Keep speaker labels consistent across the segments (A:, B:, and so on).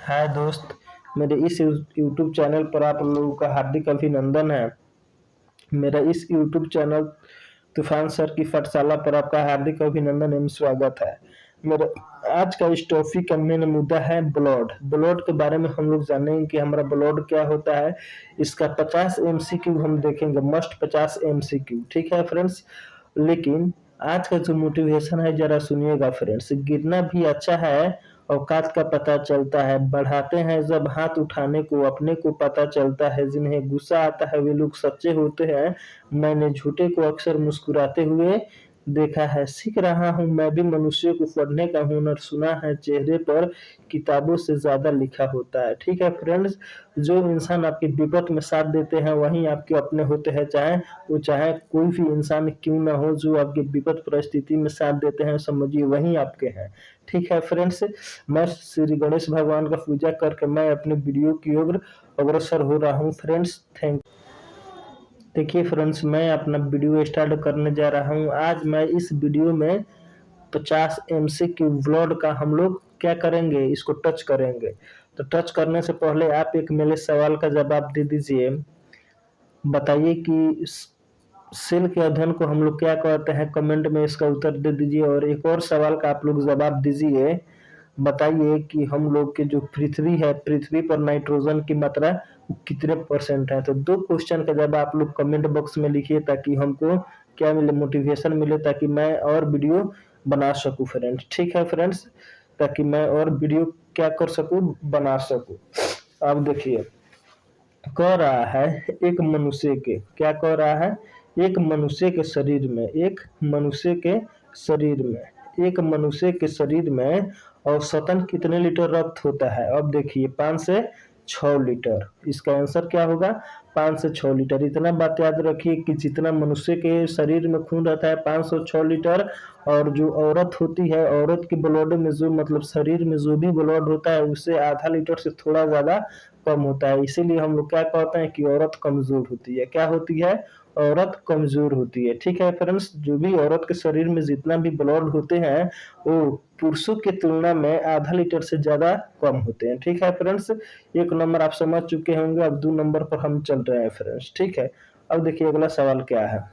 A: हाय दोस्त, मेरे इस यूट्यूब चैनल पर आप लोगों का हार्दिक अभिनंदन है। मेरा इस यूट्यूब चैनल तूफान सर की पाठशाला पर आपका हार्दिक अभिनंदन एवं स्वागत है। मेरा आज का इस टॉपिक का मेन मुद्दा है ब्लड। ब्लड के बारे में हम लोग जानेंगे कि हमारा ब्लड क्या होता है। इसका 50 एमसीक्यू हम देखेंगे, मस्ट 50 एमसीक्यू। ठीक है फ्रेंड्स, लेकिन आज का जो मोटिवेशन है जरा सुनिएगा फ्रेंड्स। गिरना भी अच्छा है, औकात का पता चलता है। बढ़ाते हैं जब हाथ उठाने को, अपने को पता चलता है। जिन्हें गुस्सा आता है वे लोग सच्चे होते हैं। मैंने झूठे को अक्सर मुस्कुराते हुए देखा है। सीख रहा हूँ मैं भी मनुष्य को पढ़ने का हुनर। सुना है चेहरे पर किताबों से ज्यादा लिखा होता है। ठीक है फ्रेंड्स, जो इंसान आपकी विपत में साथ देते हैं वही आपके अपने होते हैं, चाहे कोई भी इंसान क्यों ना हो। जो आपकी विपत परिस्थिति में साथ देते हैं समझिए वही आपके हैं। ठीक है फ्रेंड्स, मैं श्री गणेश भगवान का पूजा करके मैं अपने वीडियो की ओर अग्रसर हो रहा हूँ फ्रेंड्स। थैंक देखिए फ्रेंड्स, मैं अपना वीडियो स्टार्ट करने जा रहा हूँ। आज मैं इस वीडियो में 50 एमसीक्यू ब्लड का हम लोग क्या करेंगे, इसको टच करेंगे। तो टच करने से पहले आप एक मेरे सवाल का जवाब दे दीजिए। बताइए कि सेल के अध्ययन को हम लोग क्या कहते हैं, कमेंट में इसका उत्तर दे दीजिए। और एक और सवाल का आप लोग जवाब दीजिए। बताइए कि हम लोग के जो पृथ्वी है, पृथ्वी पर नाइट्रोजन की मात्रा कितने परसेंट है। तो दो क्वेश्चन का जवाब आप लोग कमेंट बॉक्स में लिखिए ताकि हमको क्या मिले, मोटिवेशन मिले, ताकि मैं और वीडियो बना सकूं फ्रेंड्स। ठीक है फ्रेंड्स, ताकि मैं और वीडियो क्या कर सकूं, बना सकूं। अब देखिए, कह रहा है एक मनुष्य के, क्या कह रहा है, एक मनुष्य के शरीर में, एक मनुष्य के शरीर में औसतन कितने लीटर रक्त होता है। अब देखिए 5 से 6 लीटर। इसका आंसर क्या होगा, 5 से 6 लीटर। इतना बात याद रखिए कि जितना मनुष्य के शरीर में खून रहता है 506 लीटर, और जो औरत होती है, औरत के ब्लड में जो मतलब शरीर में जो भी ब्लड होता है उससे आधा लीटर से थोड़ा ज्यादा कम होता है। इसीलिए हम लोग क्या कहते हैं कि औरत कमजोर होती है। क्या होती है, औरत कमजोर होती है। ठीक है फ्रेंड्स, जो भी औरत के शरीर में जितना भी ब्लड होते हैं वो पुरुषों की तुलना में आधा लीटर से ज्यादा कम होते हैं। ठीक है फ्रेंड्स, एक नंबर आप समझ चुके होंगे। अब 2 नंबर पर हम चल रहे हैं फ्रेंड्स। ठीक है, अब देखिए अगला सवाल क्या है।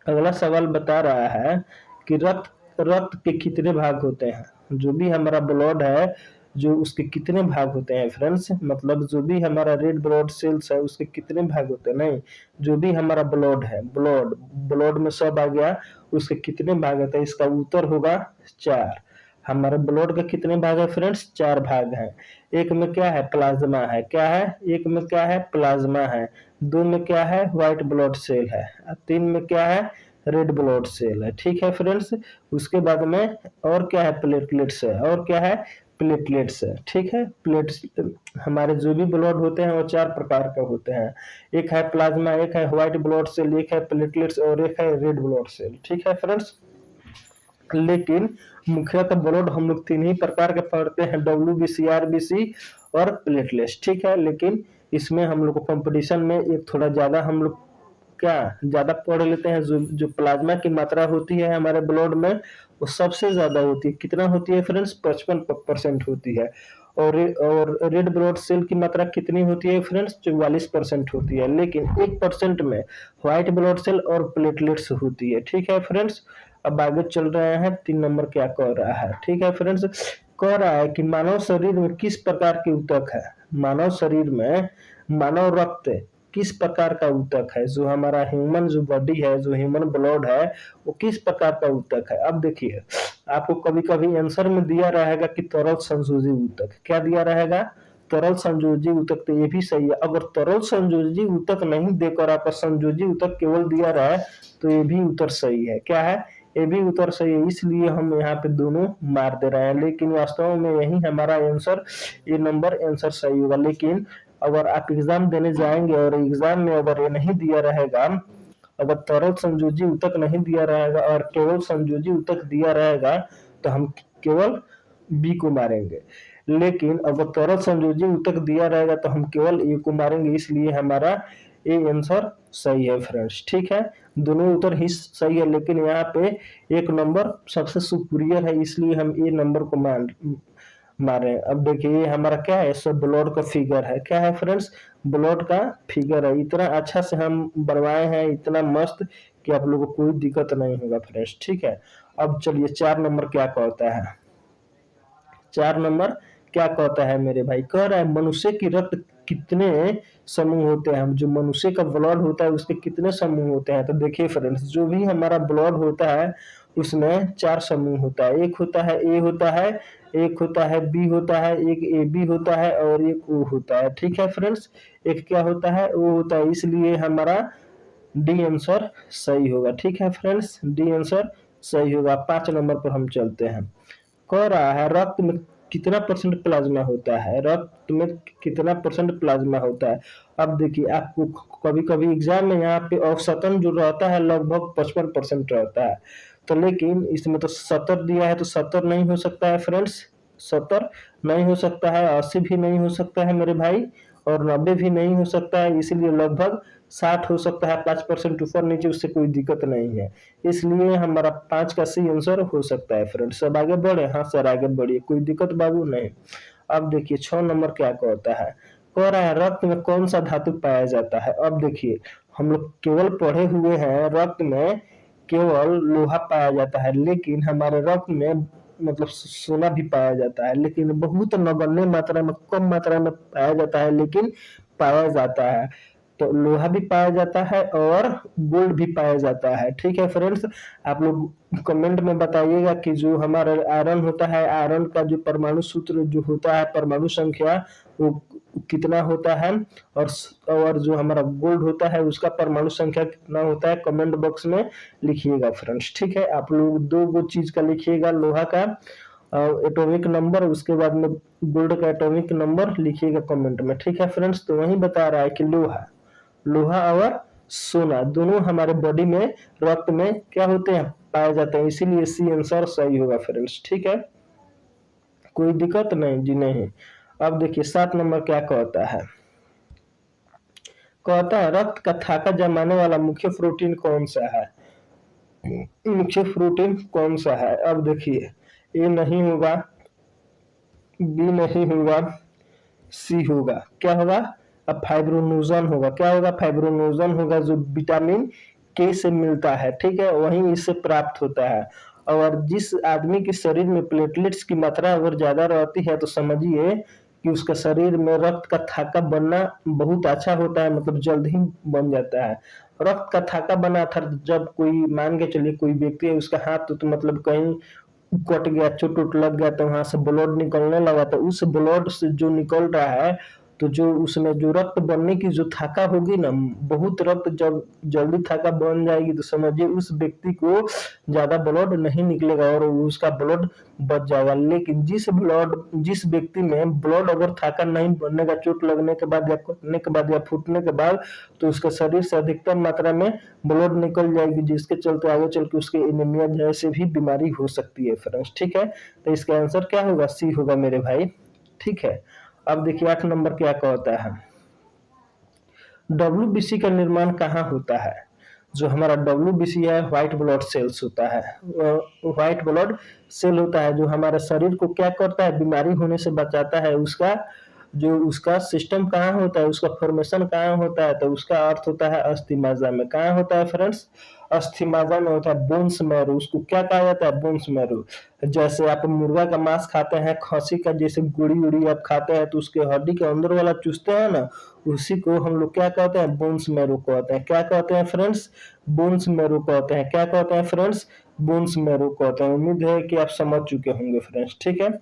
A: अगला सवाल बता रहा है कि रक्त के कितने भाग होते हैं। जो भी हमारा ब्लड है, जो उसके कितने भाग होते हैं फ्रेंड्स, मतलब जो भी हमारा रेड ब्लड सेल्स है उसके कितने भाग होते हैं, नहीं, जो भी हमारा ब्लड है, ब्लड में सब आ गया, उसके कितने भाग होते हैं। इसका उत्तर होगा 4। हमारे ब्लड के कितने भाग है फ्रेंड्स, 4 भाग हैं। एक में क्या है, प्लाज्मा है। क्या है, एक में क्या है, प्लाज्मा है। 2 में क्या है, व्हाइट ब्लड सेल है। 3 में क्या है, रेड ब्लड सेल है। ठीक है फ्रेंड्स, उसके बाद में और क्या है, प्लेटलेट्स है। और क्या है, प्लेटलेट्स है। ठीक है, प्लेट्स हमारे जो भी ब्लड होते हैं वो 4 प्रकार के होते हैं। एक है प्लाज्मा, एक है व्हाइट ब्लड सेल, एक है प्लेटलेट्स और एक है रेड ब्लड सेल। ठीक है फ्रेंड्स, लेकिन मुख्यतः ब्लड हम लोग 3 ही प्रकार के पढ़ते हैं, WBC, RBC और प्लेटलेट्स। ठीक है, लेकिन इसमें हम लोग को कंपटीशन में एक थोड़ा ज्यादा हम लोग क्या ज्यादा पढ़ लेते हैं। जो प्लाज्मा की मात्रा होती है हमारे ब्लड में वो सबसे ज्यादा होती है। कितना होती है फ्रेंड्स, 55% होती है। और रेड ब्लड सेल की मात्रा कितनी होती है फ्रेंड्स, 44% होती है। लेकिन 1% में व्हाइट ब्लड सेल और प्लेटलेट्स होती है। ठीक है फ्रेंड्स, अब आगे चल रहे हैं। 3 नंबर क्या कह रहा है। ठीक है फ्रेंड्स, कह रहा है कि मानव शरीर में किस प्रकार के ऊतक है। मानव शरीर में मानव रक्त किस प्रकार का ऊतक है। जो हमारा ह्यूमन जो बॉडी है, जो ह्यूमन ब्लड है, वो किस प्रकार का ऊतक है। अब देखिए, आपको कभी कभी आंसर में दिया रहेगा कि तरल संयोजी ऊतक। क्या दिया रहेगा, तरल संयोजी ऊतक। तो ये भी सही है। अगर तरल संयोजी ऊतक नहीं देकर आपका संयोजी ऊतक केवल दिया रहा है तो ये भी उत्तर सही है। क्या है, ये भी उत्तर सही है। इसलिए हम यहाँ पे दोनों मार दे रहे हैं, लेकिन वास्तव में यही हमारा आंसर, ये नंबर आंसर सही होगा। लेकिन अगर आप एग्जाम देने जाएंगे और एग्जाम में अगर ये नहीं दिया रहेगा, अगर तरल संयोजी ऊतक नहीं दिया रहेगा और केवल संयोजी ऊतक दिया रहेगा तो हम केवल बी को मारेंगे। लेकिन अगर तरल संयोजी ऊतक दिया रहेगा तो हम केवल ए को मारेंगे। इसलिए हमारा ए आंसर सही है फ्रेंड्स। ठीक है, दोनों उत्तर ही सही है, लेकिन यहाँ पे एक नंबर सबसे सुपीरियर है, इसलिए हम ए नंबर को मारे। अब देखिए ये हमारा क्या है, सब ब्लड का फिगर है, क्या है फ्रेंड्स, ब्लड का फिगर है। इतना अच्छा से हम बनवाए हैं, इतना मस्त कि आप लोगों को कोई दिक्कत नहीं होगा फ्रेंड्स, ठीक है। अब चलिए 4 नंबर क्या कहता है, 4 नंबर क्या कहता है मेरे भाई, कह रहा है मनुष्य की रक्त कितने समूह होते हैं, जो मनुष्य का ब्लड होता है उसके कितने समूह होते हैं। तो देखिए फ्रेंड्स, जो भी हमारा ब्लड होता है उसमें 4 समूह होता है, एक होता है ए होता है, एक होता है बी होता है, एक ए बी होता है और एक ओ होता है, ठीक है फ्रेंड्स। एक क्या होता है, ओ होता है, इसलिए हमारा डी आंसर सही होगा, ठीक है फ्रेंड्स, डी आंसर सही होगा। 5 नंबर पर हम चलते हैं, कह रहा है रक्त में कितना परसेंट प्लाज्मा होता है, रक्त में कितना परसेंट प्लाज्मा होता है। अब देखिए आपको कभी कभी एग्जाम में यहाँ पे औसतन जो रहता है लगभग 55% रहता है, तो लेकिन इसमें तो 70 दिया है, तो 70 नहीं हो सकता है फ्रेंड्स, 70 नहीं हो सकता है, 80 भी नहीं हो सकता है मेरे भाई, और 90 भी नहीं हो सकता है, इसीलिए लगभग 60 हो सकता है, 5% ऊपर नीचे उससे कोई दिक्कत नहीं है, इसलिए हमारा 5 का सी आंसर हो सकता है फ्रेंड्स। सब आगे बढ़े, हाँ सर आगे बढ़िए, कोई दिक्कत बाबू नहीं। अब देखिए 6 नंबर क्या कहता है, कह रहा है रक्त में कौन सा धातु पाया जाता है। अब देखिए हम लोग केवल पढ़े हुए हैं रक्त में केवल लोहा पाया जाता है, लेकिन हमारे रक्त में मतलब सोना भी पाया जाता है, लेकिन बहुत नगण्य मात्रा में, कम मात्रा में पाया जाता है, लेकिन पाया जाता है। तो लोहा भी पाया जाता है और गोल्ड भी पाया जाता है, ठीक है फ्रेंड्स। आप लोग कमेंट में बताइएगा कि जो हमारा आयरन होता है, आयरन का जो परमाणु सूत्र जो होता है, परमाणु संख्या वो कितना होता है, और जो हमारा गोल्ड होता है उसका परमाणु संख्या कितना होता है, कमेंट बॉक्स में लिखिएगा फ्रेंड्स, ठीक है। आप लोग दो चीज का लिखिएगा, लोहा का एटॉमिक नंबर, उसके बाद में गोल्ड का एटॉमिक नंबर लिखिएगा कमेंट में, ठीक है फ्रेंड्स। तो वही बता रहा है कि लोहा, लोहा और सोना दोनों हमारे बॉडी में, रक्त में क्या होते हैं, पाए जाते हैं, इसीलिए सी आंसर सही होगा फ्रेंड्स, ठीक है, कोई दिक्कत नहीं जी नहीं। अब देखिए 7 नंबर क्या कहता है, कहता है रक्त का थाका जमाने वाला मुख्य प्रोटीन कौन सा है, मुख्य प्रोटीन कौन सा है। अब देखिए ए नहीं होगा, बी नहीं होगा, सी होगा, क्या होगा, अब फाइब्रोनोजन होगा, क्या होगा, फाइब्रोनोजन होगा, जो विटामिन के से मिलता है, ठीक है, वहीं इससे प्राप्त होता है। और जिस आदमी के शरीर में प्लेटलेट्स की मात्रा अगर ज्यादा रहती है तो समझिए कि उसका शरीर में रक्त का थाका बनना बहुत अच्छा होता है, मतलब जल्द ही बन जाता है। रक्त का थाका बना था जब कोई, मान के चलिए कोई व्यक्ति है, उसका हाथ तो मतलब कहीं कट गया, चोट उट लग गया, तो वहां से ब्लड निकलने लगा, तो उस ब्लड से जो निकल रहा है, तो जो उसमें जो रक्त बनने की जो थाका होगी ना, बहुत रक्त जब जल्दी थाका बन जाएगी, तो समझिए उस व्यक्ति को ज्यादा ब्लड नहीं निकलेगा और उसका ब्लड बच जाएगा। लेकिन जिस व्यक्ति में ब्लड अगर थाका नहीं बनने का, चोट लगने के बाद या कटने के बाद या फूटने के बाद, तो उसके शरीर से अधिकतम मात्रा में ब्लड निकल जाएगी, जिसके चलते आगे चल के उसके एनीमिया जैसे भी बीमारी हो सकती है फ्रेंड्स, ठीक है। तो इसका आंसर क्या होगा, सी होगा मेरे भाई, ठीक है। अब देखिए 8 नंबर क्या कहता है, डब्ल्यूबीसी का निर्माण कहाँ होता है। जो हमारा डब्ल्यूबीसी है, व्हाइट ब्लड सेल्स होता है, व्हाइट ब्लड सेल होता है, जो हमारे शरीर को क्या करता है, बीमारी होने से बचाता है। उसका जो उसका सिस्टम कहाँ होता है, उसका फॉर्मेशन कहाँ होता है, तो उसका अर्थ होता है अस्थि मज्जा में। कहाँ होता है फ्रेंड्स, अस्थि मज्जा में होता है, बोन्स मैरो, उसको क्या कहा जाता है, बोन्स मैरो। जैसे आप मुर्गा का मांस खाते हैं, खसी का जैसे गुड़ी उड़ी आप खाते हैं, तो उसके हड्डी के अंदर वाला चूसते हैं ना, उसी को हम लोग क्या कहते हैं, बोन्स मैरो कहते हैं। क्या कहते हैं फ्रेंड्स, बोन्स मैरो कहते हैं। क्या कहते हैं फ्रेंड्स, बोन्स मैरो कहते हैं। उम्मीद है कि आप समझ चुके होंगे फ्रेंड्स, ठीक है,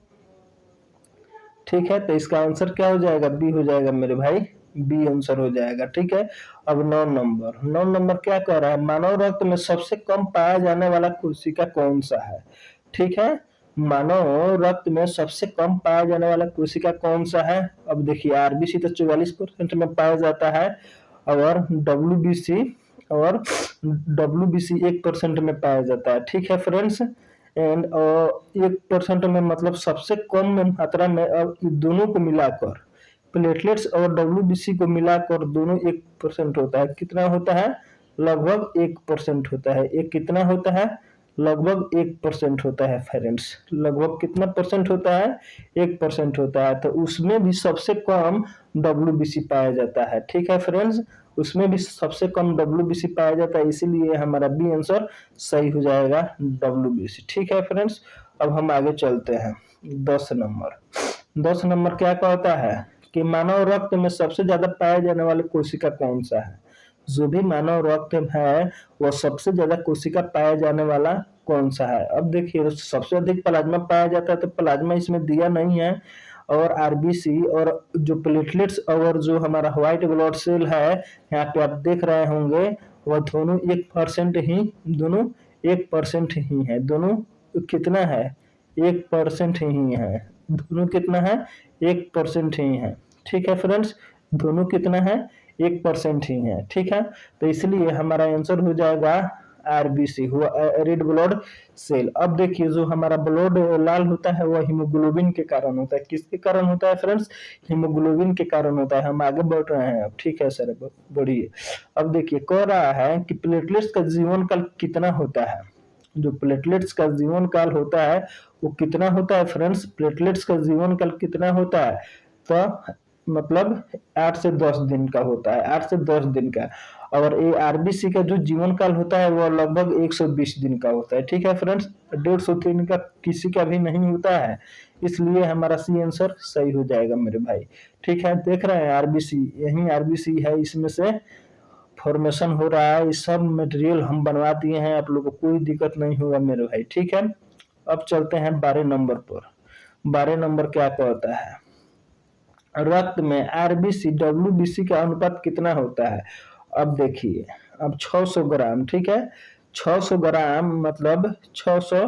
A: ठीक है। तो इसका आंसर क्या हो जाएगा, बी हो जाएगा मेरे भाई, बी आंसर हो जाएगा, ठीक है। अब 9 नंबर क्या कह रहा है, मानव रक्त में सबसे कम पाया जाने वाला कोशिका कौन सा है, ठीक है। मानव रक्त में सबसे कम पाया जाने वाला कोशिका कौन सा है। अब देखिए आरबीसी तो 44% में पाया जाता है, और डब्ल्यूबीसी और डब्ल्यूबीसी 1% में पाया जाता है, ठीक है फ्रेंड्स। एंड 1% में मतलब सबसे कम मात्रा में, अब दोनों को मिलाकर प्लेटलेट्स और डब्ल्यूबीसी को मिलाकर दोनों 1% होता है। कितना होता है, लगभग 1% होता है। एक कितना होता है, लगभग 1% होता है फ्रेंड्स। लगभग कितना परसेंट होता है? 1% होता है। तो उसमें भी सबसे कम WBC पाया जाता है। ठीक है फ्रेंड्स, उसमें भी सबसे कम WBC पाया जाता है, इसीलिए हमारा बी आंसर सही हो जाएगा WBC। ठीक है फ्रेंड्स, अब हम आगे चलते हैं। 10 नंबर क्या कहता है कि मानव रक्त में सबसे ज्यादा पाए जाने वाले कोशिका कौन सा है? जो भी मानव रक्त है वह सबसे ज्यादा कोशिका पाया जाने वाला कौन सा है? अब देखिए, सबसे अधिक प्लाज्मा पाया जाता है, तो प्लाज्मा इसमें दिया नहीं है, और आरबीसी और जो प्लेटलेट्स और जो हमारा व्हाइट ब्लड सेल है, यहाँ पे आप देख रहे होंगे, वह दोनों 1% ही, दोनों 1% ही है। दोनों कितना है? 1% ही है। दोनों कितना है? 1% ही है। ठीक है फ्रेंड्स, दोनों कितना है? 1% ही है। ठीक है, तो इसलिए हमारा आंसर हो जाएगा आरबीसी, हुआ रेड ब्लड सेल। अब देखिए, जो हमारा ब्लड लाल होता है वह हीमोग्लोबिन के कारण होता है। किसके कारण होता है फ्रेंड्स? हीमोग्लोबिन के कारण होता है। हम आगे बढ़ रहे हैं अब। ठीक है सर, बढ़िए। अब देखिए, कह रहा है कि प्लेटलेट्स का जीवन काल कितना होता है? जो प्लेटलेट्स का जीवन काल होता है वो कितना होता है फ्रेंड्स? प्लेटलेट्स का जीवन काल कितना होता है? तो मतलब 8 से 10 दिन का होता है, 8 से 10 दिन का। और ये आरबीसी का जो जीवन काल होता है वो लगभग 120 दिन का होता है। ठीक है फ्रेंड्स, 150 दिन का किसी का भी नहीं होता है, इसलिए हमारा सी आंसर सही हो जाएगा मेरे भाई। ठीक है, देख रहे हैं आरबीसी, यही आरबीसी है, इसमें से फॉर्मेशन हो रहा है। ये सब मटेरियल हम बनवा दिए हैं, आप लोग को कोई दिक्कत नहीं होगा मेरे भाई। ठीक है, अब चलते हैं 12 नंबर पर। 12 नंबर क्या कहता है? रक्त में आरबीसी डब्ल्यूबीसी का अनुपात कितना होता है? अब देखिए, अब 600 ग्राम, ठीक है, 600 ग्राम मतलब 600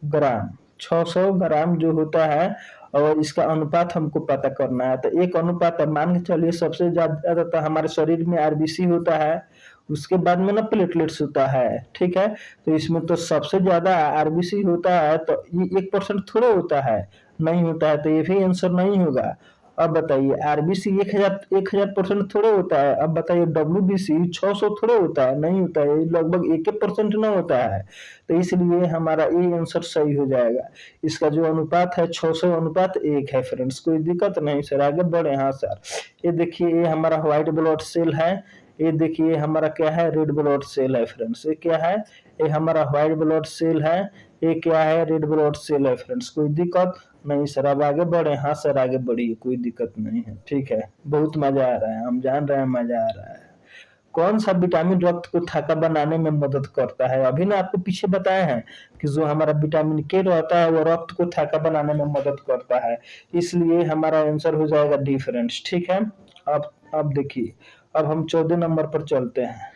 A: ग्राम, 600 ग्राम जो होता है, और इसका अनुपात हमको पता करना है। तो एक अनुपात है, मान के चलिए सबसे ज्यादा तो हमारे शरीर में आरबीसी होता है, उसके बाद में ना प्लेटलेट्स होता है। ठीक है, तो इसमें तो सबसे ज्यादा आरबीसी होता है, तो ये 1% थोड़ा होता है, नहीं होता है, तो ये भी आंसर नहीं होगा। अब बताइए, आरबीसी 1000% थोड़े होता है। अब बताइए, डब्ल्यूबीसी 600 थोड़े होता है, नहीं होता है, लगभग 1% ना होता है। तो इसलिए हमारा ये आंसर सही हो जाएगा। इसका जो अनुपात है 600:1 है फ्रेंड्स, कोई दिक्कत नहीं सर, आगे बढ़े। हाँ सर, ये देखिए, ये हमारा व्हाइट ब्लड सेल है, ये देखिए हमारा क्या है? रेड ब्लड सेल है फ्रेंड्स। ये क्या है? ये हमारा व्हाइट ब्लड सेल है, ये क्या है? रेड ब्लड सेल है फ्रेंड्स। कोई दिक्कत नहीं सर, अब आगे बढ़े। हाँ सर, आगे बढ़िए, कोई दिक्कत नहीं है। ठीक है, बहुत मजा आ रहा है, हम जान रहे हैं मजा आ रहा है। कौन सा विटामिन रक्त को थाका बनाने में मदद करता है? अभी ना आपको पीछे बताया है कि जो हमारा विटामिन के रहता है वो रक्त को थाका बनाने में मदद करता है, इसलिए हमारा आंसर हो जाएगा डी फ्रेंड्स। ठीक है, अब देखिए, अब हम 14 नंबर पर चलते हैं।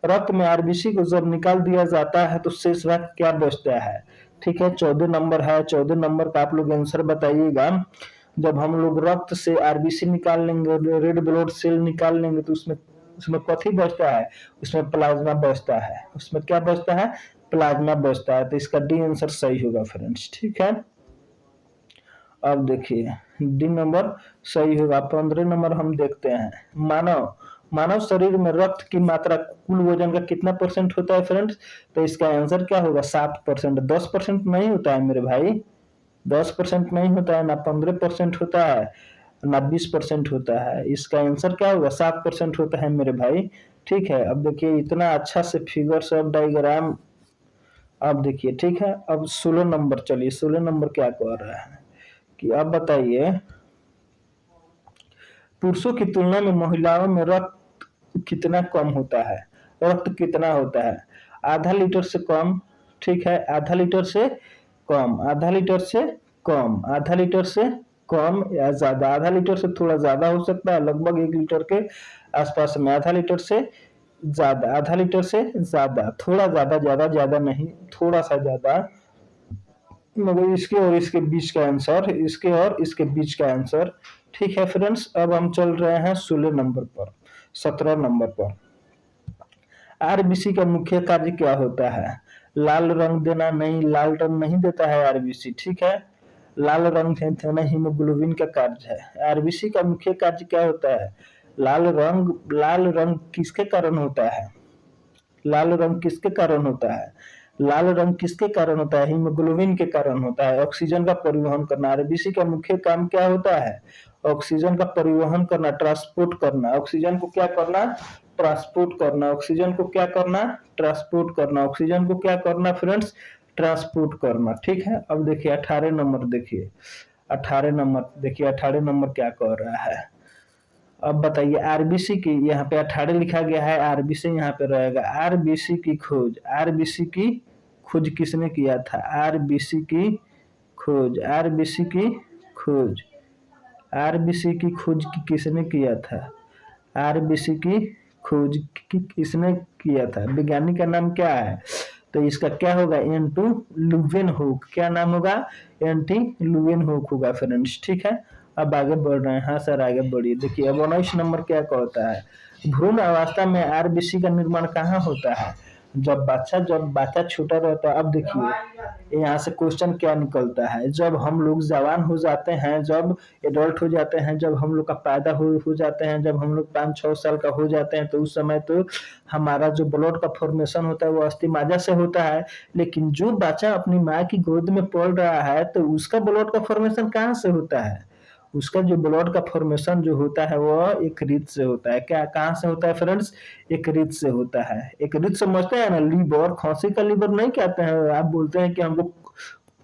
A: रक्त में आरबीसी को जब निकाल दिया जाता है तो शेष भाग क्या बचता है? ठीक है, 14 नंबर है, 14 नंबर का आप लोग आंसर बताइएगा। जब हम लोग रक्त से आरबीसी निकाल लेंगे, रेड ब्लड सेल निकाल लेंगे, तो उसमें उसमें कथी बचता है? उसमें प्लाज्मा बचता है। उसमें क्या बचता है? प्लाज्मा बचता है। तो इसका डी आंसर सही होगा फ्रेंड्स। ठीक है, अब देखिए, डी नंबर सही होगा। 15 नंबर हम देखते हैं। मानव मानव शरीर में रक्त की मात्रा कुल वजन का कितना परसेंट होता है फ्रेंड्स? तो इसका आंसर क्या होगा? 7%। 10% नहीं होता है मेरे भाई, 10% नहीं होता है, ना 15% होता है, ना 20% होता है। इसका आंसर क्या होगा? 7% होता है मेरे भाई। ठीक है, अब देखिए, इतना अच्छा से फिगर सब डायग्राम। अब देखिए, ठीक है, अब 16 नंबर, चलिए 16 नंबर क्या कह रहा है कि अब बताइए, पुरुषों की तुलना में महिलाओं में रक्त कितना कम होता है? रक्त कितना होता है? आधा लीटर से कम, ठीक है, आधा लीटर से कम, आधा लीटर से कम, आधा लीटर से कम या ज्यादा? आधा लीटर से थोड़ा ज्यादा हो सकता है, लगभग 1 लीटर के आसपास में। आधा लीटर से ज्यादा, आधा लीटर से ज्यादा, थोड़ा ज्यादा, ज्यादा ज्यादा नहीं, थोड़ा सा ज्यादा, मगर इसके और इसके बीच का आंसर, इसके और इसके बीच का आंसर। ठीक है फ्रेंड्स, अब हम चल रहे हैं 16 नंबर पर, 17 नंबर पर। आरबीसी का मुख्य कार्य क्या होता है? लाल रंग देना? नहीं, लाल रंग नहीं देता है आरबीसी। ठीक है, लाल रंग देना हीमोग्लोबिन का कार्य है। आरबीसी का मुख्य कार्य क्या होता है? लाल रंग। लाल रंग किसके कारण होता है? लाल रंग किसके कारण होता है? लाल रंग किसके कारण होता है? हीमोग्लोबिन के कारण होता है। ऑक्सीजन का परिवहन करना। आरबीसी का मुख्य काम क्या होता है? ऑक्सीजन का परिवहन करना, ट्रांसपोर्ट करना। ऑक्सीजन को क्या करना? ट्रांसपोर्ट करना। ऑक्सीजन को क्या करना? ट्रांसपोर्ट करना। ऑक्सीजन को क्या करना फ्रेंड्स? ट्रांसपोर्ट करना। ठीक है, अब देखिए 18 नंबर देखिए, 18 नंबर देखिए, 18 नंबर क्या कह रहा है? अब बताइए आरबीसी की, यहाँ पे 18 लिखा गया है, आरबीसी यहाँ पे रहेगा। आरबीसी की खोज, आरबीसी की खोज किसने किया था? आरबीसी की खोज, आरबीसी की खोज, आरबीसी की खोज किसने किया था? आरबीसी की खोज किसने किया था? वैज्ञानिक का नाम क्या है? तो इसका क्या होगा? एंटू लुवेनहोक। क्या नाम होगा? एंटी लुवेनहोक होगा फ्रेंड्स। ठीक है, अब आगे बढ़ रहे हैं। हाँ सर आगे बढ़िए। देखिए अब 19 नंबर क्या कहता है? भ्रूण अवस्था में आरबीसी का निर्माण कहाँ होता है? जब बच्चा छोटा रहता है। अब देखिए यहाँ से क्वेश्चन क्या निकलता है? जब हम लोग जवान हो जाते हैं, जब एडल्ट हो जाते हैं, जब हम लोग का पैदा हो जाते हैं, जब हम लोग 5-6 साल का हो जाते हैं, तो उस समय तो हमारा जो ब्लड का फॉर्मेशन होता है वो अस्थि माजा से होता है। लेकिन जो बच्चा अपनी माँ की गोद में पल रहा है तो उसका ब्लड का फॉर्मेशन कहाँ से होता है? उसका जो ब्लड का फॉर्मेशन जो होता है वो एक रीत से होता है। क्या कहाँ से होता है फ्रेंड्स? एक रीत से होता है। एक रीत समझते हैं ना, लीवर, खांसी का लीवर नहीं कहते हैं। आप बोलते हैं कि हमको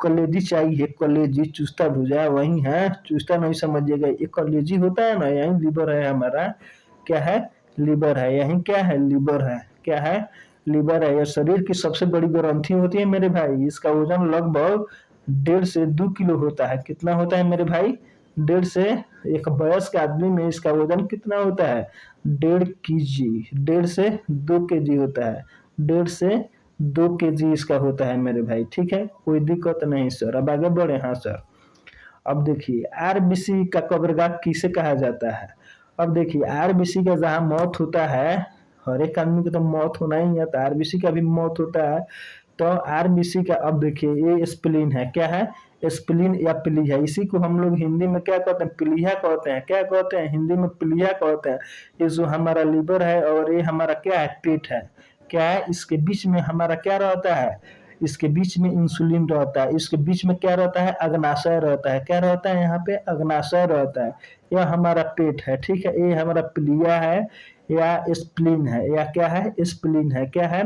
A: कलेजी चाहिए, कलेजी चुस्ता भुजा वही है, चुस्ता नहीं समझिएगा, ये कलेजी होता है ना, यही लीवर है हमारा। क्या है? लीवर है। यही क्या है? लीवर है। क्या है? लीवर है। यह शरीर की सबसे बड़ी ग्रंथि होती है मेरे भाई। इसका वजन लगभग 1.5 से 2 किलो होता है। कितना होता है मेरे भाई? 1.5 से, एक वयस्क आदमी में इसका वजन कितना होता है? 1.5 kg, 1.5 से 2 kg होता है। 1.5 से 2 kg इसका होता है मेरे भाई। ठीक है, कोई दिक्कत नहीं सर। अब आगे बढ़े। हाँ सर, अब देखिए आरबीसी का कब्रगाह किसे कहा जाता है? अब देखिए आरबीसी का जहाँ मौत होता है, हर एक आदमी की तो मौत होना ही है, तो आरबीसी का भी मौत होता है। तो आरबीसी का, अब देखिए ये स्प्लीन है। क्या है? स्प्लीन या प्लीहा। इसी को हम लोग हिंदी में क्या कहते हैं? प्लीहा कहते हैं। क्या कहते हैं? हिंदी में प्लीहा कहते हैं। ये जो हमारा लीवर है और ये हमारा क्या है? पेट है। क्या है? इसके बीच में हमारा क्या रहता है? इसके बीच में इंसुलिन रहता है। इसके बीच में क्या रहता है? अग्नाशय रहता है। क्या रहता है? यहाँ पे अग्नाशय रहता है। यह हमारा पेट है। ठीक है, ये हमारा प्लिया है या स्प्लीन है, या क्या है? स्प्लीन है। क्या है?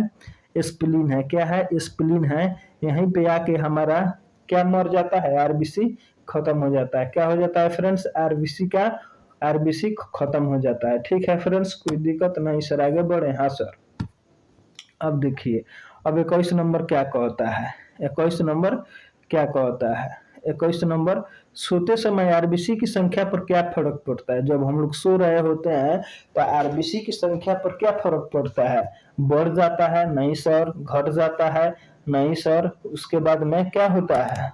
A: स्प्लीन है। क्या है? स्प्लीन है। यहीं पे आके हमारा क्या मर जाता है? आरबीसी खत्म हो जाता है। क्या हो जाता है फ्रेंड्स? आरबीसी खत्म हो जाता है। ठीक है फ्रेंड्स, कोई दिक्कत नहीं सर, आगे बढ़े। हाँ सर, अब देखिए अब 21 नंबर क्या कहता है? 21 नंबर क्या कहता है? 21 नंबर, सोते समय आरबीसी की संख्या पर क्या फर्क पड़ता है? जब हम लोग सो रहे होते हैं तो आरबीसी की संख्या पर क्या फर्क पड़ता है? बढ़ जाता है? नहीं सर। घट जाता है? नहीं सर। उसके बाद में क्या होता है?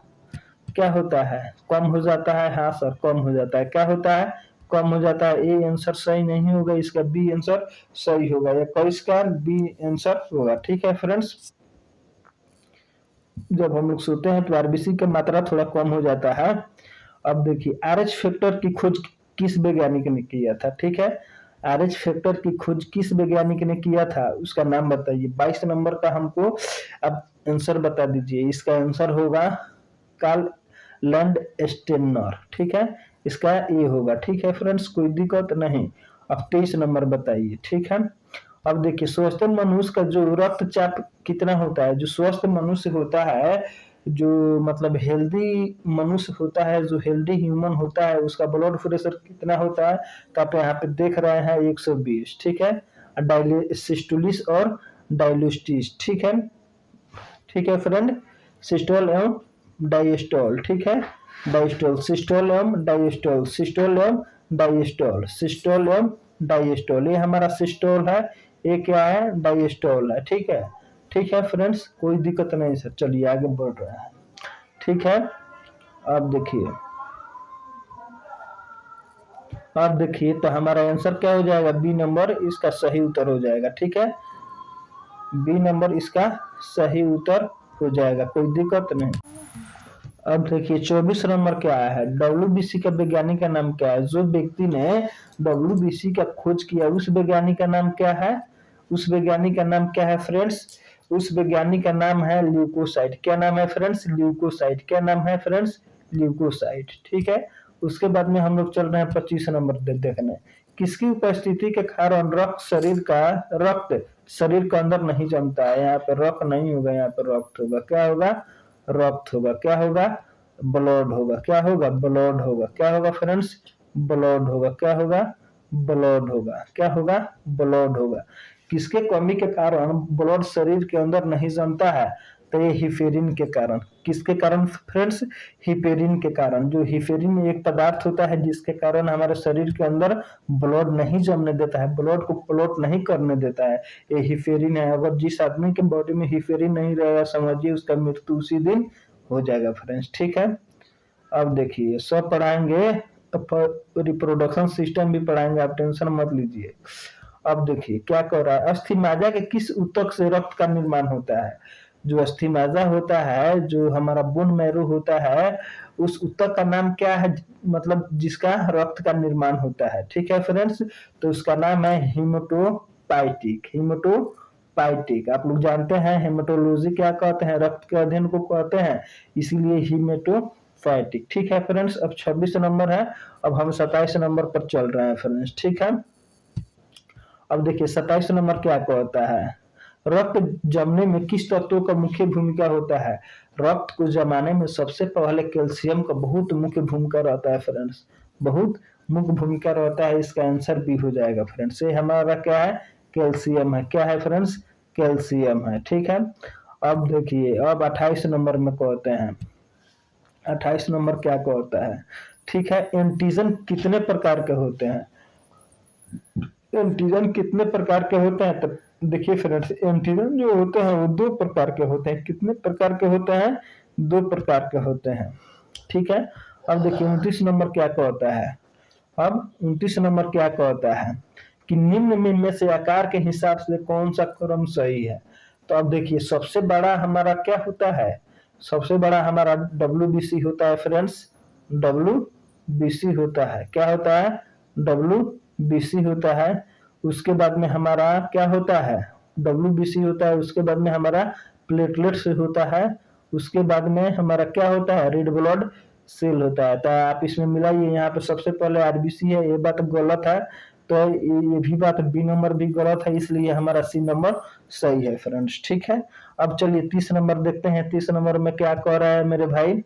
A: क्या होता है? कम हो जाता है? हाँ सर, कम हो जाता है। क्या होता है? कम हो जाता है। ए आंसर सही नहीं होगा, इसका बी आंसर सही होगा। 21 का बी आंसर होगा। ठीक है फ्रेंड्स, जब हम लोग सोते हैं तो आरबीसी की मात्रा थोड़ा कम हो जाता है। अब देखिए आरएच फैक्टर की खोज किस वैज्ञानिक ने किया था? ठीक है, आरएच फैक्टर की खोज किस वैज्ञानिक ने किया था? उसका नाम बताइए। 22 नंबर का हमको अब आंसर बता दीजिए। इसका आंसर होगा कार्ल लैंड स्टेनर। ठीक है, इसका ए होगा। ठीक है फ्रेंड्स, कोई दिक्कत नहीं। अब 23 नंबर बताइए। ठीक है, अब देखिए स्वस्थ मनुष्य का जो रक्तचाप कितना होता है? जो स्वस्थ मनुष्य होता है, जो मतलब हेल्दी मनुष्य होता है, जो हेल्दी ह्यूमन होता है, उसका ब्लड प्रेशर कितना होता है? तो आप यहाँ पे देख रहे हैं 120। ठीक है, सिस्टोलिस और डायलिस्टिस। ठीक है, ठीक है फ्रेंड, सिस्टोल एवं डायस्टोल। ठीक है, डायस्टोल, सिस्टोल एवं डायस्टोल, सिस्टोल एवं डायस्टोल, सिस्टोल एवं डायस्टोल। ये हमारा सिस्टोल है, ये क्या है? डायस्टोल है। ठीक है, ठीक है फ्रेंड्स, कोई दिक्कत नहीं सर। चलिए आगे बढ़ रहे हैं। ठीक है, अब देखिए, अब देखिए तो हमारा आंसर क्या हो जाएगा? बी नंबर इसका सही उत्तर हो जाएगा। ठीक है, बी नंबर इसका सही उत्तर हो जाएगा, कोई दिक्कत नहीं। अब देखिए 24 नंबर क्या है? डब्ल्यूबीसी का वैज्ञानिक का नाम क्या है? जो व्यक्ति ने डब्ल्यूबीसी का खोज किया उस वैज्ञानिक का नाम क्या है? उस वैज्ञानिक का नाम क्या है फ्रेंड्स? उस वैज्ञानिक का नाम है ल्यूकोसाइट। क्या नाम है फ्रेंड्स? ल्यूकोसाइट। क्या नाम है फ्रेंड्स? ल्यूकोसाइट। ठीक है। उसके बाद में हम लोग चल रहे हैं 25 नंबर देखने। किसकी उपस्थिति के कारण रक्त शरीर के अंदर नहीं जमता है? यहाँ पे रक्त नहीं होगा, यहाँ पे रक्त होगा। क्या होगा? रक्त होगा। क्या होगा? ब्लड होगा। क्या होगा? ब्लड होगा। क्या होगा फ्रेंड्स? ब्लड होगा। क्या होगा? ब्लड होगा। क्या होगा? ब्लड होगा। किसके कमी के कारण ब्लड शरीर के अंदर नहीं जमता है? तो ये हिफेरिन के कारण। किसके कारण फ्रेंड्स? हिफेरिन के कारण। जो हिफेरिन एक पदार्थ होता है जिसके कारण हमारे शरीर के अंदर ब्लड नहीं जमने देता है, ब्लड को फ्लोट नहीं करने देता है, ये हिफेरिन है। अगर जिस आदमी के बॉडी में हिफेरिन नहीं रहेगा, समझिए उसका मृत्यु उसी दिन हो जाएगा फ्रेंड्स। ठीक है। अब देखिए सब पढ़ाएंगे, रिप्रोडक्शन सिस्टम भी पढ़ाएंगे, आप टेंशन मत लीजिए। अब देखिए क्या कह रहा है, अस्थिमाजा के किस ऊतक से रक्त का निर्माण होता है? जो अस्थिमाजा होता है, जो हमारा बोन मैरो होता है, उस ऊतक का नाम क्या है? मतलब जिसका रक्त का निर्माण होता है। ठीक है फ्रेंड्स। तो उसका नाम है हीमोटोपाइटिक। हीमोटोपाइटिक। आप लोग जानते हैं हेमेटोलॉजी क्या कहते हैं? रक्त के अध्ययन को कहते हैं, इसीलिए हीमेटोपाइटिक। ठीक है फ्रेंड्स। अब 26 नंबर है। अब हम 27 नंबर पर चल रहे हैं फ्रेंड्स। ठीक है। अब देखिए 27 नंबर क्या कहता है, रक्त जमने में किस तत्वों का मुख्य भूमिका होता है? रक्त को जमाने में सबसे पहले कैल्शियम का बहुत मुख्य भूमिका रहता है फ्रेंड्स, बहुत मुख्य भूमिका रहता है। इसका आंसर भी हो जाएगा फ्रेंड्स। ये हमारा क्या है? कैल्शियम है। क्या है फ्रेंड्स? कैल्शियम है। ठीक है। अब देखिए अब 28 नंबर में कहते हैं, 28 नंबर क्या कहता है? ठीक है। एंटीजन कितने प्रकार के होते हैं? एंटीजन कितने प्रकार के होते हैं? तो देखिए फ्रेंड्स, एंटीजन जो होते हैं वो दो प्रकार के होते हैं। कितने प्रकार के होते हैं? दो प्रकार के होते हैं। ठीक है। अब देखिए 29 नंबर क्या कहता है, अब 29 नंबर क्या कहता है कि निम्न में से आकार के हिसाब से कौन सा क्रम सही है? तो अब देखिए सबसे बड़ा हमारा क्या होता है? सबसे बड़ा हमारा WBC होता है फ्रेंड्स, WBC होता है। क्या होता है? WBC होता है। उसके बाद में हमारा क्या होता है? WBC होता है। उसके बाद में हमारा प्लेटलेट्स होता है। उसके बाद में हमारा क्या होता है? रेड ब्लड सेल होता है। तो आप इसमें मिलाइए, यहाँ पे सबसे पहले RBC है, ये बात गलत है। तो ये भी बात, बी नंबर भी गलत है, इसलिए हमारा C नंबर सही है फ्रेंड्स। ठीक है। अब चलिए 30 नंबर देखते हैं। 30 नंबर में क्या कह रहा है मेरे भाई?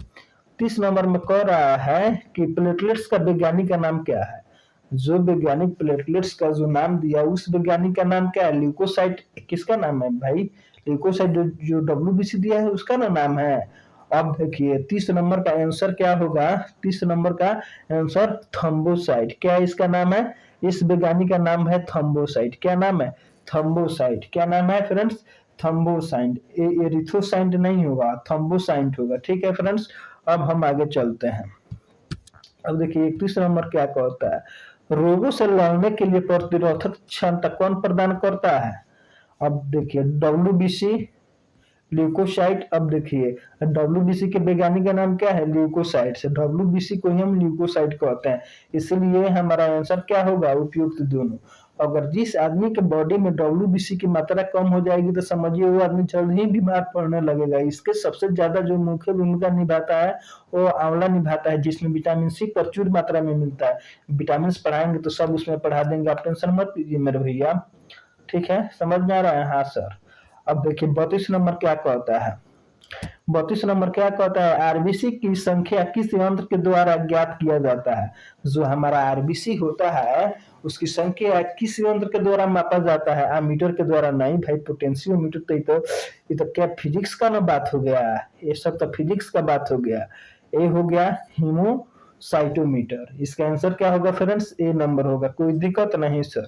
A: 30 नंबर में कह रहा है कि प्लेटलेट्स का वैज्ञानिक का नाम क्या है? जो वैज्ञानिक प्लेटलेट्स का जो नाम दिया, उस वैज्ञानिक का नाम क्या है? ल्यूकोसाइट। किसका नाम है भाई? ल्यूकोसाइट। जो WBC दिया है उसका ना नाम है। अब देखिए 30 नंबर का आंसर क्या होगा? 30 नंबर का आंसर थम्बोसाइट। क्या इसका नाम है? इस वैज्ञानिक का नाम है थम्बोसाइट। क्या नाम है? थम्बोसाइट। क्या नाम है फ्रेंड्स? थम्बोसाइट। एरिथ्रोसाइट नहीं होगा, थम्बोसाइट होगा। ठीक है फ्रेंड्स। अब हम आगे चलते हैं। अब देखिए 31 नंबर क्या कहता है, रोगों से लड़ने के लिए प्रतिरोधक क्षमता कौन प्रदान करता है? अब देखिए WBC, ल्यूकोसाइट। अब देखिए WBC के वैज्ञानिक का नाम क्या है? ल्यूकोसाइट। से WBC को ही हम ल्यूकोसाइट कहते हैं, इसलिए हमारा आंसर क्या होगा? उपयुक्त दोनों। अगर जिस आदमी के बॉडी में WBC की मात्रा कम हो जाएगी तो समझिए वो आदमी जल्द ही बीमार पड़ने लगेगा। इसके सबसे ज्यादा जो मुख्य भूमिका निभाता है वो आंवला निभाता है, जिसमें विटामिन C प्रचुर मात्रा में मिलता है। विटामिन पढ़ाएंगे तो सब उसमें पढ़ा देंगे, आप टेंशन मत लीजिए मेरे भैया। ठीक है, समझ में आ रहा है? हाँ सर। अब देखिए 32 नंबर क्या कहता है, 32 नंबर क्या कहता है, आरबीसी की संख्या किस यंत्र के द्वारा ज्ञात किया जाता है? जो हमारा आरबीसी होता है उसकी संख्या किस यंत्र के द्वारा मापा जाता है? एमीटर के द्वारा नहीं भाई, पोटेंशियोमीटर। तो ये तो क्या फिजिक्स का ना बात हो गया, ये सब तो फिजिक्स का बात हो गया। ये हो गया हीमोसाइटोमीटर। इसका आंसर क्या होगा फ्रेंड्स? ए नंबर होगा, कोई दिक्कत नहीं सर।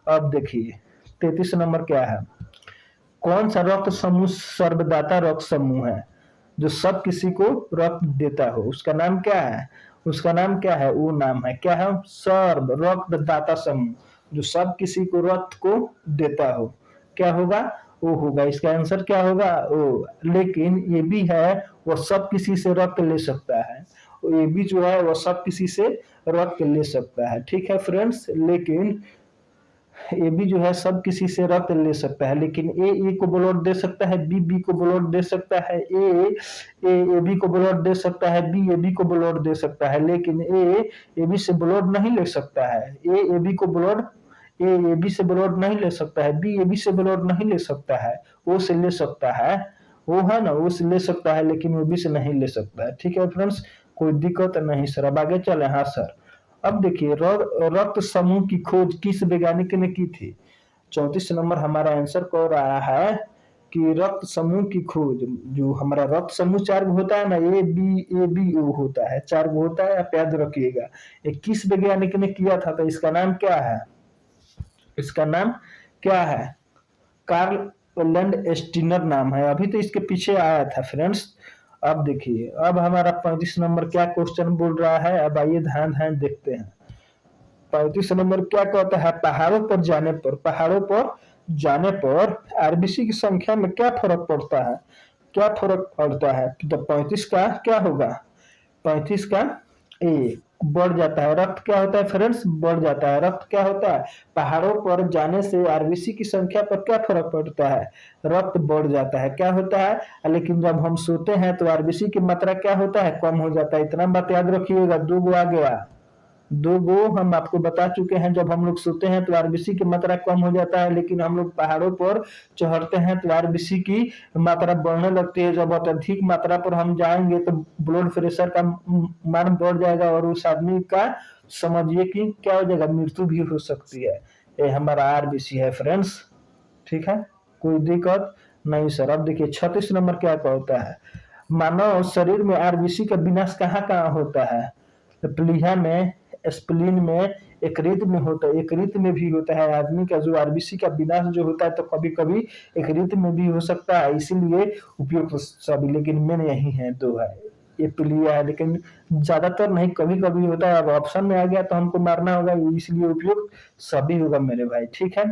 A: अब देखिए 33 नंबर क्या है, कौन सा रक्त समूह सर्वदाता रक्त समूह है जो सब किसी को रक्त देता हो? उसका नाम क्या है? उसका नाम क्या है? वो नाम है क्या है? सर्व रक्तदाता समूह, जो सब किसी को रक्त को देता हो। क्या होगा? वो होगा। इसका आंसर क्या होगा? वो। लेकिन ये भी है वो सब किसी से रक्त ले सकता है, ये भी जो है वो सब किसी से रक्त ले सकता है। ठीक है फ्रेंड्स। लेकिन ए बी जो है सब किसी से रक्त ले सकता है, लेकिन ए को ब्लड दे सकता है, बी को ब्लड दे सकता है, ए बी को ब्लड दे सकता है, बी ए बी को ब्लड दे सकता है, लेकिन ए बी से ब्लड नहीं ले सकता है। ए बी को ब्लड ए बी से ब्लड नहीं ले सकता है, बी ए बी से ब्लड नहीं ले सकता है, ओ से ले सकता है, वो है ना, वो से ले सकता है, लेकिन वो भी से नहीं ले सकता है। ठीक है फ्रेंड्स, कोई दिक्कत नहीं सर। अब आगे चले। हाँ सर, अब देखिए रक्त समूह की खोज किस वैज्ञानिक ने की थी? 34 नंबर हमारा आंसर कह रहा है कि रक्त समूह की खोज, जो हमारा रक्त समूह 4 गो होता है ना, ए बी ओ होता है, 4 गो होता है, आप याद रखिएगा। ये किस वैज्ञानिक ने किया था? तो इसका नाम क्या है? इसका नाम क्या है? कार्ल लैंडस्टीनर नाम है। अभी तो इसके पीछे आया था फ्रेंड्स। अब देखिए, अब हमारा 35 नंबर क्या क्वेश्चन बोल रहा है, अब आइए ध्यान ध्यान देखते हैं। 35 नंबर क्या कहता है? पहाड़ों पर जाने पर आरबीसी की संख्या में क्या फर्क पड़ता है? क्या फर्क पड़ता है? तो 35 का क्या होगा? 35 का ए बढ़ जाता है। रक्त क्या होता है फ्रेंड्स? बढ़ जाता है। रक्त क्या होता है? पहाड़ों पर जाने से आरबीसी की संख्या पर क्या फर्क पड़ता है? रक्त बढ़ जाता है। क्या होता है? लेकिन जब हम सोते हैं तो आरबीसी की मात्रा क्या होता है? कम हो जाता है। इतना बात याद रखिएगा। 2 गो आ गया, 2 गो हम आपको बता चुके हैं। जब हम लोग सोते हैं तो आरबीसी की मात्रा कम हो जाता है, लेकिन हम लोग पहाड़ों पर चढ़ते हैं तो आरबीसी की मात्रा बढ़ने लगती है। जब अधिक मात्रा पर हम जाएंगे तो ब्लड प्रेशर का मान बढ़ जाएगा और उस आदमी का समझिए कि क्या हो जाएगा, मृत्यु भी हो सकती है। ये हमारा आरबीसी है फ्रेंड्स। ठीक है, कोई दिक्कत नहीं सर। अब देखिए 36 नंबर क्या कहता है? मानव शरीर में आरबीसी का विनाश कहाँ कहाँ होता है? प्लीहा में, स्प्लीन में, यकृत में होता है। यकृत में भी होता है। आदमी का जो आरबीसी का विनाश जो होता है तो कभी कभी यकृत में भी हो सकता है, इसीलिए उपयुक्त सभी, लेकिन मेन यही है, 2 है। ये प्लिया है, लेकिन ज्यादातर नहीं, कभी कभी होता है। अब ऑप्शन में आ गया तो हमको मारना होगा, इसलिए उपयुक्त सभी होगा मेरे भाई। ठीक है,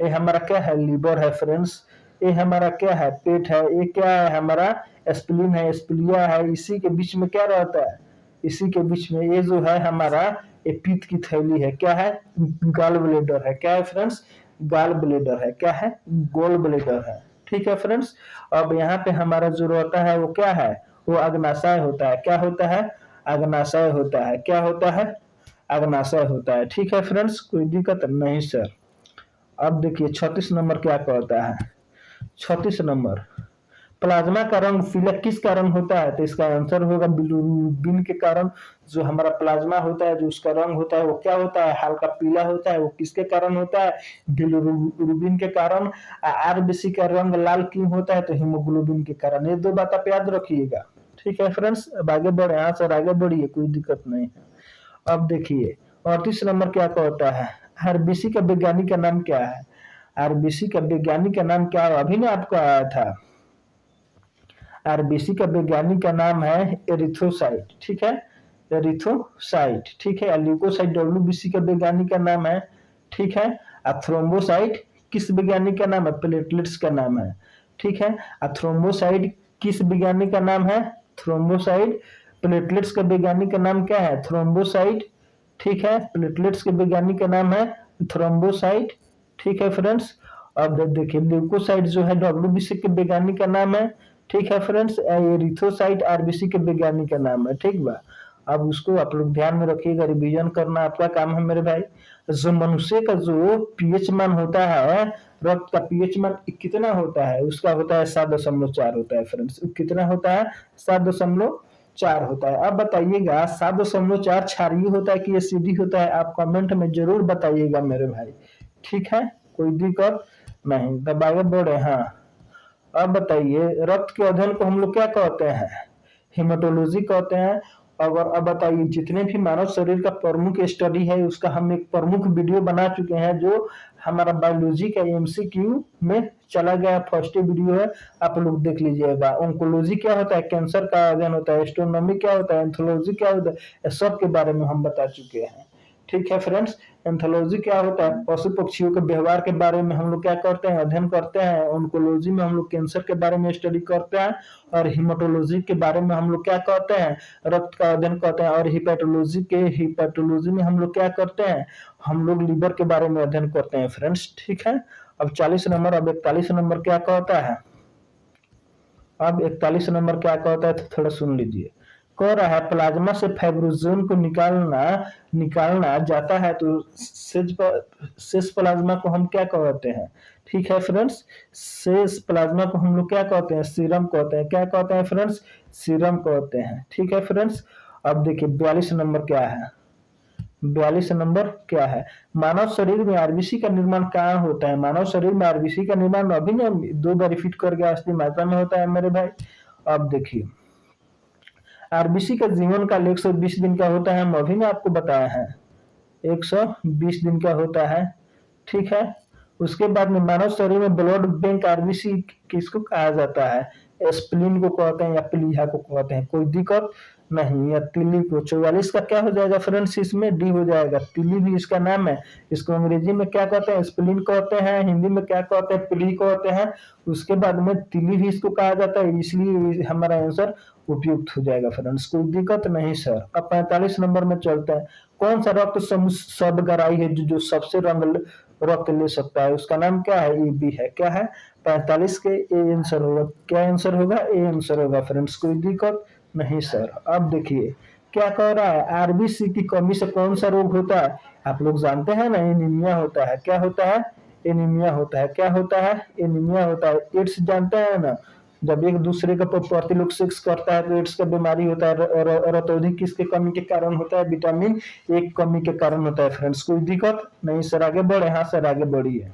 A: ये हमारा क्या है? लीवर है फ्रेंड्स। ये हमारा क्या है? पेट है। ये क्या है? हमारा स्प्लीन है, स्प्लिया है। इसी के बीच में क्या रहता है? इसी के बीच में ये जो है हमारा, ये पित्त की थैली है। क्या है? गॉल ब्लेडर है। क्या है फ्रेंड्स? गॉल ब्लेडर है। क्या है? गोल ब्लेडर है। ठीक है फ्रेंड्स। अब यहाँ पे हमारा जो रहता है वो क्या है? वो अग्नाशय होता है। क्या होता है? अग्नाशय होता है। क्या होता है? अग्नाशय होता है। ठीक है फ्रेंड्स, कोई दिक्कत नहीं सर। अब देखिए 36 नंबर क्या कहता है? 36 नंबर, प्लाज्मा का रंग पीला किस कारण होता है? तो इसका आंसर होगा बिलिरुबिन के कारण। जो हमारा प्लाज्मा होता है, जो उसका रंग होता है वो क्या होता है? हल्का पीला होता है। वो किसके कारण होता है? बिलिरुबिन के कारण। आरबीसी का रंग लाल क्यों होता है? तो हीमोग्लोबिन के कारण। ये 2 बात आप याद रखिएगा। ठीक है फ्रेंड्स, अब आगे बढ़े। हाँ सर, आगे बढ़िए, कोई दिक्कत नहीं है। अब देखिए 38 नंबर क्या कहता है? आरबीसी का वैज्ञानिक का नाम क्या है? आरबीसी का वैज्ञानिक का नाम क्या है? अभी ना आपको आया था। आरबीसी का वैज्ञानिक का नाम है एरिथ्रोसाइट। ठीक है, एरिथ्रोसाइट। ठीक है, ल्यूकोसाइट डब्ल्यूबीसी का वैज्ञानिक का नाम है। ठीक है, थ्रोम्बोसाइट किस वैज्ञानिक का नाम है? प्लेटलेट्स का नाम है। ठीक है, थ्रोम्बोसाइट किस वैज्ञानिक का नाम है? थ्रोम्बोसाइट। प्लेटलेट्स का वैज्ञानिक का नाम क्या है? थ्रोम्बोसाइट। ठीक है, प्लेटलेट्स के वैज्ञानिक का नाम है थ्रोम्बोसाइट। ठीक है फ्रेंड्स। अब देखिए ल्यूकोसाइट जो है डब्ल्यूबीसी के वैज्ञानिक का नाम है। ठीक है फ्रेंड्स, एरिथ्रोसाइट आरबीसी के वैज्ञानिक का नाम है। ठीक बा, अब उसको आप लोग ध्यान में रखिएगा, रिवीजन करना आपका काम है मेरे भाई। जो मनुष्य का जो पीएच मान होता है, रक्त का पीएच मान कितना होता है? उसका होता है 7.4 होता है फ्रेंड्स। कितना होता है? 7.4 होता है। अब बताइएगा 7.4 क्षारीय होता है कि एसिडिक होता है? आप कमेंट में जरूर बताइएगा मेरे भाई। ठीक है, कोई दिक्कत नहीं। तब आगे बढ़े। हाँ, अब बताइए रक्त के अध्ययन को हम लोग क्या कहते हैं? हेमाटोलॉजी कहते हैं। अगर अब बताइए जितने भी मानव शरीर का प्रमुख स्टडी है उसका हम एक प्रमुख वीडियो बना चुके हैं, जो हमारा बायोलॉजी का एमसीक्यू में चला गया। फर्स्ट वीडियो है, आप लोग देख लीजिएगा। ऑन्कोलॉजी क्या होता है? कैंसर का अध्ययन होता है। एस्ट्रोनॉमी क्या होता है? एंथोलॉजी क्या होता है? सब के बारे में हम बता चुके हैं। ठीक है फ्रेंड्स। एंथोलॉजी क्या होता है, पशु पक्षियों के व्यवहार के बारे में हम लोग क्या करते हैं, अध्ययन करते हैं। ऑन्कोलॉजी में हम लोग कैंसर के बारे में स्टडी करते हैं। और हिमेटोलॉजी के बारे में हम लोग क्या करते हैं, रक्त का अध्ययन करते हैं। और हिपेटोलॉजी में हम लोग क्या करते हैं, हम लोग लीवर के बारे में अध्ययन करते हैं फ्रेंड्स। ठीक है। अब 40 नंबर, अब 41 नंबर क्या कहता है, अब 41 नंबर क्या कहता है तो थोड़ा सुन लीजिए। कह रहा है प्लाज्मा से फाइब्रोजोन को निकालना निकालना जाता है तो शेष प्लाज्मा को हम क्या कहते हैं। ठीक है फ्रेंड्स, शेष प्लाज्मा को हम लोग क्या कहते हैं, सीरम कहते हैं। क्या कहते हैं फ्रेंड्स, सीरम कहते हैं। ठीक है फ्रेंड्स। अब देखिए 42 नंबर क्या है, 42 नंबर क्या है, मानव शरीर में आरबीसी का निर्माण कहाँ होता है। मानव शरीर में आरबीसी का निर्माण अभी ना 2 बार रिपीट कर गया, असली मात्रा में होता है मेरे भाई। अब देखिए आरबीसी का जीवन काल 120 दिन का होता है, हम अभी ने आपको बताया है 120 दिन का होता है। ठीक है। उसके बाद में मानव शरीर में ब्लड बैंक आरबीसी किसको कहा जाता है, स्प्लीन को कहते हैं या प्लीहा को कहते हैं। कोई दिक्कत नहीं। या तिल्ली को 44 का क्या हो जाएगा फ्रेंड्स, इसमें डी हो जाएगा। तिल्ली भी इसका नाम है। इसको अंग्रेजी में क्या कहते हैं, स्प्लीन कहते हैं। हिंदी में क्या कहते हैं, प्ली कहते हैं। उसके बाद में तिल्ली भी इसको कहा जाता है, इसलिए हमारा आंसर उपयुक्त हो जाएगा फ्रेंड्स। कोई दिक्कत नहीं सर। अब 45 नंबर में चलते हैं। कौन सा रक्त समूह सदगराई है जो सबसे रक्त ले सकता है, उसका नाम क्या है, ए बी है। क्या है 45 के ए आंसर होगा। क्या आंसर होगा, ए आंसर होगा फ्रेंड्स। कोई दिक्कत नहीं सर। अब देखिए क्या कह रहा है, आरबीसी की कमी से कौन सा रोग होता है, आप लोग जानते हैं ना, एनीमिया होता है। क्या होता है, एनीमिया होता है। क्या होता है, एनीमिया होता है। एड्स जानते हैं ना, जब एक दूसरे का प्रति लोग सेक्स करता है तो एड्स का बीमारी होता है। रतौंधी किसके कमी के कारण होता है, विटामिन ए कमी के कारण होता है फ्रेंड्स। कोई दिक्कत नहीं सर। आगे बढ़े, हाँ सर आगे बढ़िए।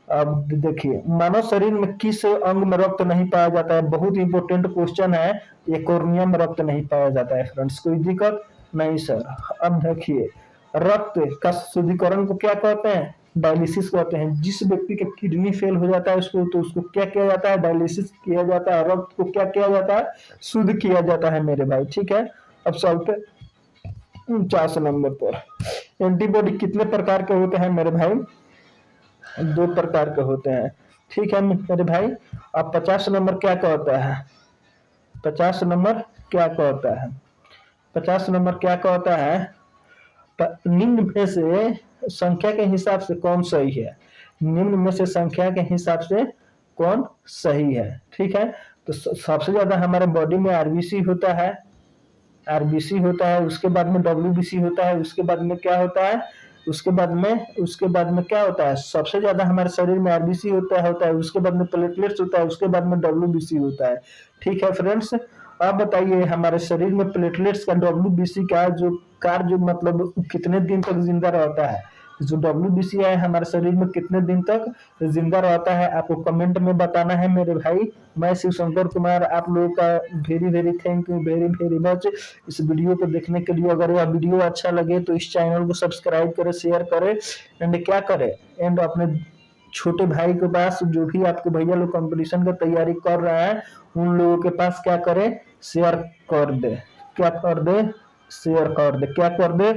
A: अब देखिए मानव शरीर में किस अंग में रक्त नहीं पाया जाता है, बहुत इंपॉर्टेंट क्वेश्चन है। ये कोर्निया में रक्त नहीं पाया जाता है फ्रेंड्स। कोई दिक्कत नहीं सर। अब देखिए रक्त का शुद्धिकरण को क्या कहते हैं, डायलिसिस कहते हैं। जिस व्यक्ति का किडनी फेल हो जाता है उसको, तो उसको क्या किया जाता है, डायलिसिस किया जाता है। रक्त को क्या किया जाता है, शुद्ध किया जाता है मेरे भाई। ठीक है। अब चलते 49 नंबर पर। एंटीबॉडी कितने प्रकार के होते हैं मेरे भाई, 2 प्रकार के होते हैं। ठीक है मेरे भाई। अब 50 नंबर क्या कहता है, 50 नंबर क्या कहता है, 50 नंबर क्या कहता है, निम्न में से संख्या के हिसाब से कौन सही है, निम्न में से संख्या के हिसाब से कौन सही है। ठीक है। तो सबसे ज्यादा हमारे बॉडी में आरबीसी होता है, आरबीसी होता है। उसके बाद में डब्ल्यूबीसी होता है। उसके बाद में क्या होता है, उसके बाद में क्या होता है, सबसे ज्यादा हमारे शरीर में आरबीसी होता है। उसके बाद में प्लेटलेट्स होता है। उसके बाद में डब्ल्यूबीसी होता है। ठीक है फ्रेंड्स। आप बताइए हमारे शरीर में प्लेटलेट्स का, डब्ल्यूबीसी का जो कार्य मतलब कितने दिन तक जिंदा रहता है, जो डब्ल्यूबीसी है हमारे शरीर में कितने दिन तक जिंदा रहता है, आपको कमेंट में बताना है मेरे भाई। मैं शिव शंकर कुमार, आप लोगों का very very thank you, very very much इस वीडियो को देखने के लिए। अगर यह वीडियो अच्छा लगे तो इस चैनल को सब्सक्राइब करें, शेयर करें एंड क्या करें, एंड अपने छोटे भाई के पास, जो भी आपके भैया लोग कंपटीशन की तैयारी कर रहे हैं, उन लोगों के पास क्या करें, शेयर कर दे। क्या कर दे, शेयर कर दे। क्या कर दे,